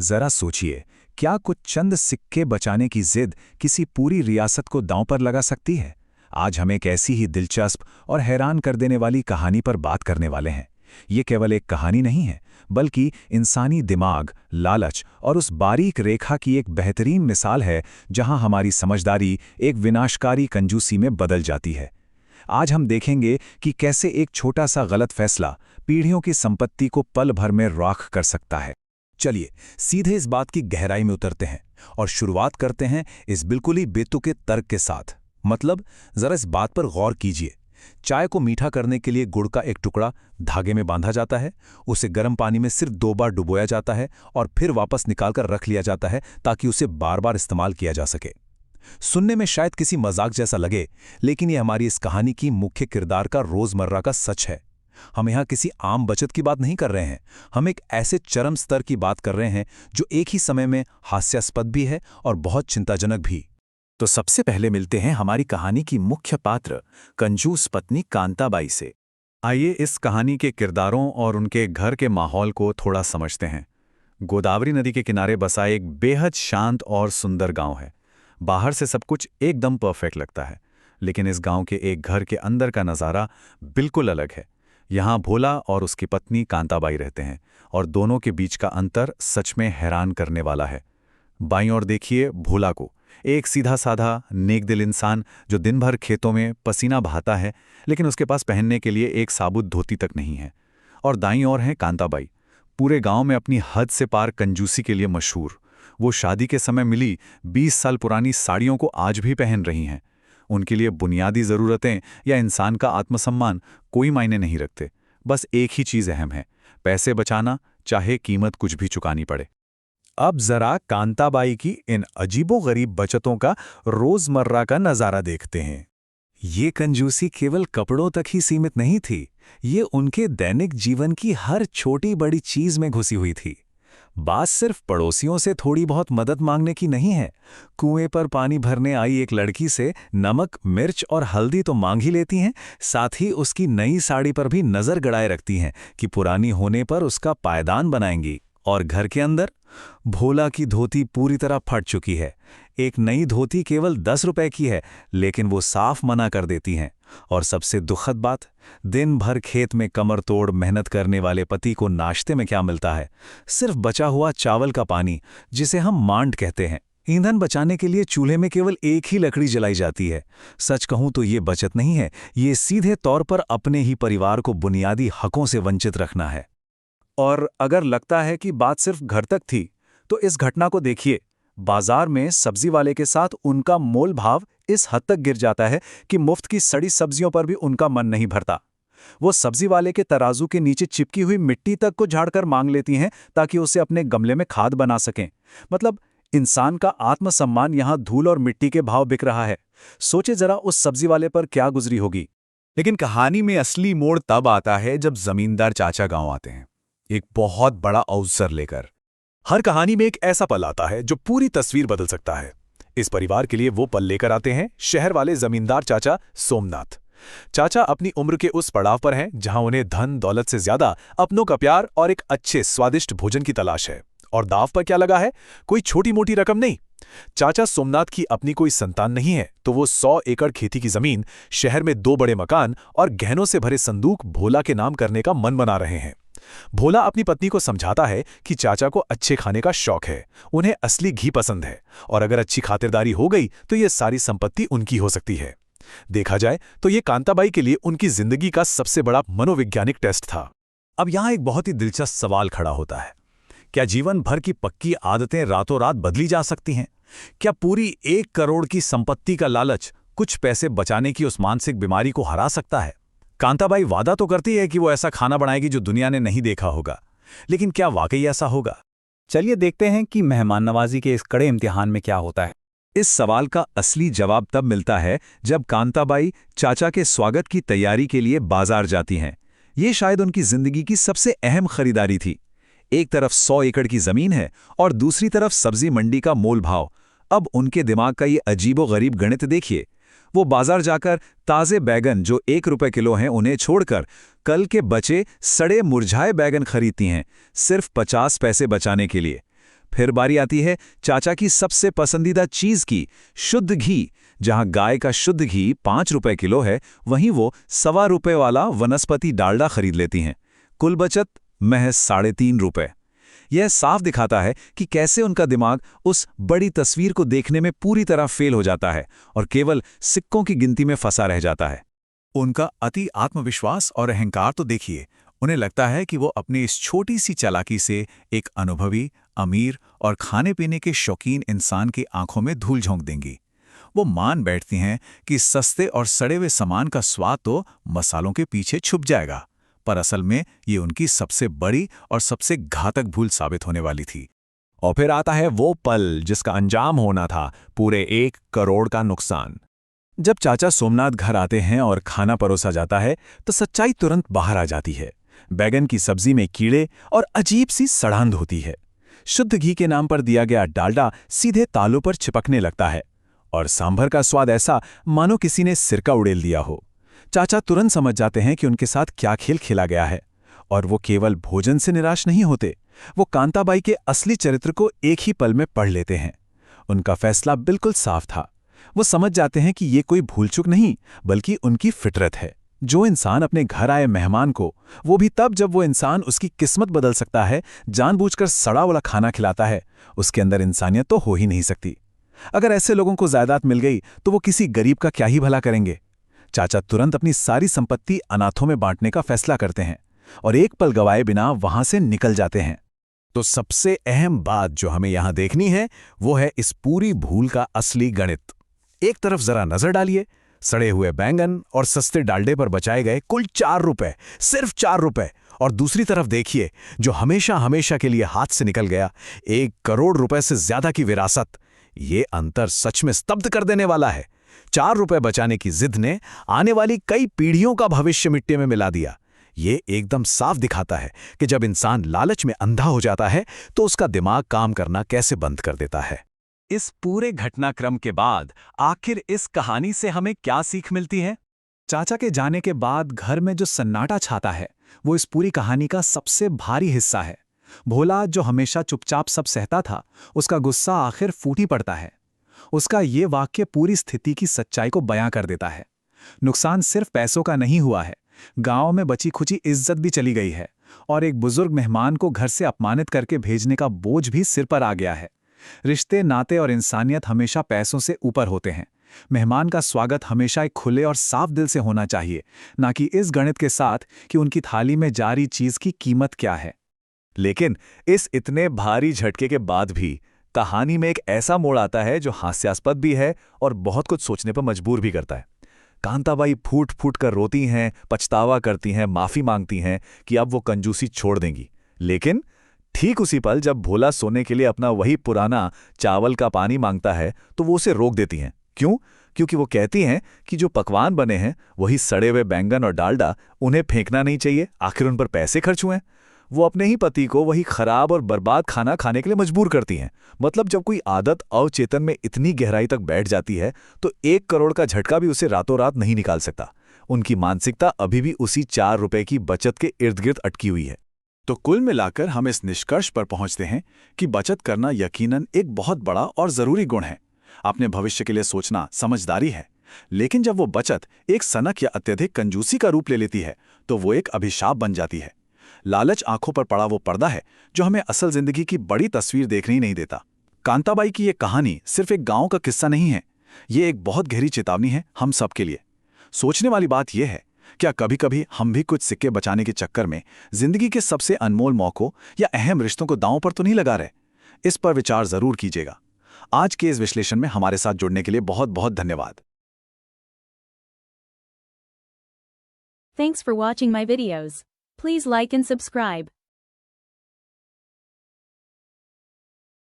जरा सोचिए, क्या कुछ चंद सिक्के बचाने की जिद किसी पूरी रियासत को दांव पर लगा सकती है? आज हम एक ऐसी ही दिलचस्प और हैरान कर देने वाली कहानी पर बात करने वाले हैं। ये केवल एक कहानी नहीं है, बल्कि इंसानी दिमाग, लालच और उस बारीक रेखा की एक बेहतरीन मिसाल है जहां हमारी समझदारी एक विनाशकारी कंजूसी में बदल जाती है। आज हम देखेंगे कि कैसे एक छोटा सा गलत फैसला पीढ़ियों की संपत्ति को पल भर में राख कर सकता है। चलिए सीधे इस बात की गहराई में उतरते हैं और शुरुआत करते हैं इस बिल्कुल ही बेतुके तर्क के साथ। मतलब जरा इस बात पर गौर कीजिए। चाय को मीठा करने के लिए गुड़ का एक टुकड़ा धागे में बांधा जाता है, उसे गर्म पानी में सिर्फ 2 बार डुबोया जाता है और फिर वापस निकालकर रख लिया जाता है ताकि उसे बार बार इस्तेमाल किया जा सके। सुनने में शायद किसी मजाक जैसा लगे, लेकिन यह हमारी इस कहानी की मुख्य किरदार का रोजमर्रा का सच है। हम यहाँ किसी आम बचत की बात नहीं कर रहे हैं, हम एक ऐसे चरम स्तर की बात कर रहे हैं जो एक ही समय में हास्यास्पद भी है और बहुत चिंताजनक भी। तो सबसे पहले मिलते हैं हमारी कहानी की मुख्य पात्र कंजूस पत्नी कांताबाई से। आइए इस कहानी के किरदारों और उनके घर के माहौल को थोड़ा समझते हैं। गोदावरी नदी के किनारे बसा एक बेहद शांत और सुंदर गांव है। बाहर से सब कुछ एकदम परफेक्ट लगता है, लेकिन इस गांव के एक घर के अंदर का नज़ारा बिल्कुल अलग है। यहाँ भोला और उसकी पत्नी कांताबाई रहते हैं और दोनों के बीच का अंतर सच में हैरान करने वाला है। बाईं ओर देखिए भोला को, एक सीधा साधा नेकदिल इंसान जो दिन भर खेतों में पसीना बहाता है, लेकिन उसके पास पहनने के लिए एक साबुत धोती तक नहीं है। और दाईं ओर है कांताबाई, पूरे गांव में अपनी हद से पार कंजूसी के लिए मशहूर। वो शादी के समय मिली 20 साल पुरानी साड़ियों को आज भी पहन रही हैं। उनके लिए बुनियादी ज़रूरतें या इंसान का आत्मसम्मान कोई मायने नहीं रखते। बस एक ही चीज़ अहम है, पैसे बचाना, चाहे कीमत कुछ भी चुकानी पड़े। अब जरा कांताबाई की इन अजीबोगरीब बचतों का रोजमर्रा का नज़ारा देखते हैं। ये कंजूसी केवल कपड़ों तक ही सीमित नहीं थी, ये उनके दैनिक जीवन की हर छोटी बड़ी चीज में घुसी हुई थी। बात सिर्फ पड़ोसियों से थोड़ी बहुत मदद मांगने की नहीं है। कुएं पर पानी भरने आई एक लड़की से नमक, मिर्च और हल्दी तो मांग ही लेती हैं, साथ ही उसकी नई साड़ी पर भी नजर गड़ाए रखती हैं कि पुरानी होने पर उसका पायदान बनाएंगी। और घर के अंदर भोला की धोती पूरी तरह फट चुकी है। एक नई धोती केवल 10 रुपए की है, लेकिन वो साफ मना कर देती हैं। और सबसे दुखद बात, दिन भर खेत में कमर तोड़ मेहनत करने वाले पति को नाश्ते में क्या मिलता है? सिर्फ बचा हुआ चावल का पानी, जिसे हम मांड कहते हैं। ईंधन बचाने के लिए चूल्हे में केवल एक ही लकड़ी जलाई जाती है। सच कहूं तो ये बचत नहीं है, ये सीधे तौर पर अपने ही परिवार को बुनियादी हकों से वंचित रखना है। और अगर लगता है कि बात सिर्फ घर तक थी, तो इस घटना को देखिए। बाजार में सब्जी वाले के साथ उनका मोल भाव इस हद तक गिर जाता है कि मुफ्त की सड़ी सब्जियों पर भी उनका मन नहीं भरता। वो सब्जी वाले के तराजू के नीचे चिपकी हुई मिट्टी तक को झाड़कर मांग लेती हैं ताकि उसे अपने गमले में खाद बना सकें। मतलब इंसान का आत्मसम्मान यहां धूल और मिट्टी के भाव बिक रहा है। सोचे जरा उस सब्जी वाले पर क्या गुजरी होगी। लेकिन कहानी में असली मोड़ तब आता है जब जमींदार चाचा गांव आते हैं, एक बहुत बड़ा अवसर लेकर। हर कहानी में एक ऐसा पल आता है जो पूरी तस्वीर बदल सकता है। इस परिवार के लिए वो पल लेकर आते हैं शहर वाले जमींदार चाचा सोमनाथ। चाचा अपनी उम्र के उस पड़ाव पर हैं जहां उन्हें धन दौलत से ज्यादा अपनों का प्यार और एक अच्छे स्वादिष्ट भोजन की तलाश है। और दाव पर क्या लगा है? कोई छोटी मोटी रकम नहीं। चाचा सोमनाथ की अपनी कोई संतान नहीं है, तो वो 100 एकड़ खेती की जमीन, शहर में 2 बड़े मकान और गहनों से भरे संदूक भोला के नाम करने का मन बना रहे हैं। भोला अपनी पत्नी को समझाता है कि चाचा को अच्छे खाने का शौक है, उन्हें असली घी पसंद है, और अगर अच्छी खातिरदारी हो गई तो ये सारी संपत्ति उनकी हो सकती है। देखा जाए तो ये कांताबाई के लिए उनकी जिंदगी का सबसे बड़ा मनोवैज्ञानिक टेस्ट था। अब यहां एक बहुत ही दिलचस्प सवाल खड़ा होता है, क्या जीवन भर की पक्की आदतें रातों रात बदली जा सकती हैं? क्या पूरी 1 करोड़ की संपत्ति का लालच कुछ पैसे बचाने की उस मानसिक बीमारी को हरा सकता है? कांताबाई वादा तो करती है कि वो ऐसा खाना बनाएगी जो दुनिया ने नहीं देखा होगा, लेकिन क्या वाकई ऐसा होगा? चलिए देखते हैं कि मेहमान नवाजी के इस कड़े इम्तिहान में क्या होता है। इस सवाल का असली जवाब तब मिलता है जब कांताबाई चाचा के स्वागत की तैयारी के लिए बाजार जाती हैं। ये शायद उनकी जिंदगी की सबसे अहम खरीदारी थी। एक तरफ 100 एकड़ की जमीन है और दूसरी तरफ सब्जी मंडी का मोल भाव। अब उनके दिमाग का ये अजीबोगरीब गणित देखिए। वो बाजार जाकर ताज़े बैगन जो 1 रुपए किलो हैं उन्हें छोड़कर कल के बचे सड़े मुरझाए बैगन खरीदती हैं, सिर्फ 50 पैसे बचाने के लिए। फिर बारी आती है चाचा की सबसे पसंदीदा चीज की, शुद्ध घी। जहां गाय का शुद्ध घी 5 रुपए किलो है, वहीं वो ₹1.25 वाला वनस्पति डालडा खरीद लेती हैं। कुल बचत महज ₹3.5। यह साफ दिखाता है कि कैसे उनका दिमाग उस बड़ी तस्वीर को देखने में पूरी तरह फेल हो जाता है और केवल सिक्कों की गिनती में फंसा रह जाता है। उनका अति आत्मविश्वास और अहंकार तो देखिए। उन्हें लगता है कि वो अपनी इस छोटी सी चालाकी से एक अनुभवी, अमीर और खाने पीने के शौकीन इंसान की आंखों में धूल झोंक देंगी। वो मान बैठती हैं कि सस्ते और सड़े हुए सामान का स्वाद तो मसालों के पीछे छुप जाएगा, पर असल में ये उनकी सबसे बड़ी और सबसे घातक भूल साबित होने वाली थी। और फिर आता है वो पल जिसका अंजाम होना था पूरे 1 करोड़ का नुकसान। जब चाचा सोमनाथ घर आते हैं और खाना परोसा जाता है तो सच्चाई तुरंत बाहर आ जाती है। बैगन की सब्जी में कीड़े और अजीब सी सड़ांध होती है। शुद्ध घी के नाम पर दिया गया डालडा सीधे तालू पर चिपकने लगता है और सांभर का स्वाद ऐसा मानो किसी ने सिरका उड़ेल दिया हो। चाचा तुरंत समझ जाते हैं कि उनके साथ क्या खेल खेला गया है, और वो केवल भोजन से निराश नहीं होते, वो कांताबाई के असली चरित्र को एक ही पल में पढ़ लेते हैं। उनका फैसला बिल्कुल साफ था। वो समझ जाते हैं कि ये कोई भूलचूक नहीं बल्कि उनकी फितरत है। जो इंसान अपने घर आए मेहमान को, वो भी तब जब वो इंसान उसकी किस्मत बदल सकता है, जानबूझकर सड़ा वाला खाना खिलाता है, उसके अंदर इंसानियत तो हो ही नहीं सकती। अगर ऐसे लोगों को जायदाद मिल गई तो वो किसी गरीब का क्या ही भला करेंगे। चाचा तुरंत अपनी सारी संपत्ति अनाथों में बांटने का फैसला करते हैं और एक पल गवाए बिना वहां से निकल जाते हैं। तो सबसे अहम बात जो हमें यहां देखनी है वो है इस पूरी भूल का असली गणित। एक तरफ जरा नजर डालिए, सड़े हुए बैंगन और सस्ते डालडे पर बचाए गए कुल 4 रुपए, सिर्फ 4 रुपए। और दूसरी तरफ देखिए जो हमेशा हमेशा के लिए हाथ से निकल गया, 1 करोड़ रुपए से ज्यादा की विरासत। ये अंतर सच में स्तब्ध कर देने वाला है। 4 रुपए बचाने की जिद ने आने वाली कई पीढ़ियों का भविष्य मिट्टी में मिला दिया। ये एकदम साफ दिखाता है कि जब इंसान लालच में अंधा हो जाता है तो उसका दिमाग काम करना कैसे बंद कर देता है। इस पूरे घटनाक्रम के बाद आखिर इस कहानी से हमें क्या सीख मिलती है? चाचा के जाने के बाद घर में जो सन्नाटा छाता है वो इस पूरी कहानी का सबसे भारी हिस्सा है। भोला जो हमेशा चुपचाप सब सहता था, उसका गुस्सा आखिर फूटी पड़ता है। उसका ये वाक्य पूरी स्थिति की सच्चाई को बयां कर देता है। नुकसान सिर्फ पैसों का नहीं हुआ है, गांव में बची खुची इज्जत भी चली गई है और एक बुजुर्ग मेहमान को घर से अपमानित करके भेजने का बोझ भी सिर पर आ गया है। रिश्ते, नाते और इंसानियत हमेशा पैसों से ऊपर होते हैं। मेहमान का स्वागत हमेशा एक खुले और साफ दिल से होना चाहिए, ना कि इस गणित के साथ कि उनकी थाली में जा रही चीज की कीमत क्या है। लेकिन इस इतने भारी झटके के बाद भी कहानी में एक ऐसा मोड़ आता है जो हास्यास्पद भी है और बहुत कुछ सोचने पर मजबूर भी करता है। कांताबाई फूट फूट कर रोती हैं, पछतावा करती हैं, माफी मांगती हैं कि अब वो कंजूसी छोड़ देंगी। लेकिन ठीक उसी पल जब भोला सोने के लिए अपना वही पुराना चावल का पानी मांगता है तो वो उसे रोक देती हैं। क्यों? क्योंकि वो कहती हैं कि जो पकवान बने हैं वही सड़े हुए बैंगन और डालडा, उन्हें फेंकना नहीं चाहिए, आखिर उन पर पैसे खर्च हुए हैं। वो अपने ही पति को वही खराब और बर्बाद खाना खाने के लिए मजबूर करती हैं। मतलब जब कोई आदत अवचेतन में इतनी गहराई तक बैठ जाती है तो 1 करोड़ का झटका भी उसे रातों रात नहीं निकाल सकता। उनकी मानसिकता अभी भी उसी 4 रुपए की बचत के इर्द गिर्द अटकी हुई है। तो कुल मिलाकर हम इस निष्कर्ष पर पहुंचते हैं कि बचत करना यकीनन एक बहुत बड़ा और जरूरी गुण है। अपने भविष्य के लिए सोचना समझदारी है, लेकिन जब वो बचत एक सनक या अत्यधिक कंजूसी का रूप ले लेती है तो वो एक अभिशाप बन जाती है। लालच आंखों पर पड़ा वो पर्दा है जो हमें असल जिंदगी की बड़ी तस्वीर देखने ही नहीं देता। कांताबाई की ये कहानी सिर्फ एक गांव का किस्सा नहीं है, ये एक बहुत गहरी चेतावनी है हम सब के लिए। सोचने वाली बात यह है, क्या कभी कभी हम भी कुछ सिक्के बचाने के चक्कर में जिंदगी के सबसे अनमोल मौकों या अहम रिश्तों को दांव पर तो नहीं लगा रहे? इस पर विचार जरूर कीजिएगा। आज के इस विश्लेषण में हमारे साथ जुड़ने के लिए बहुत बहुत धन्यवाद। Thanks for watching my videos. Please like and subscribe.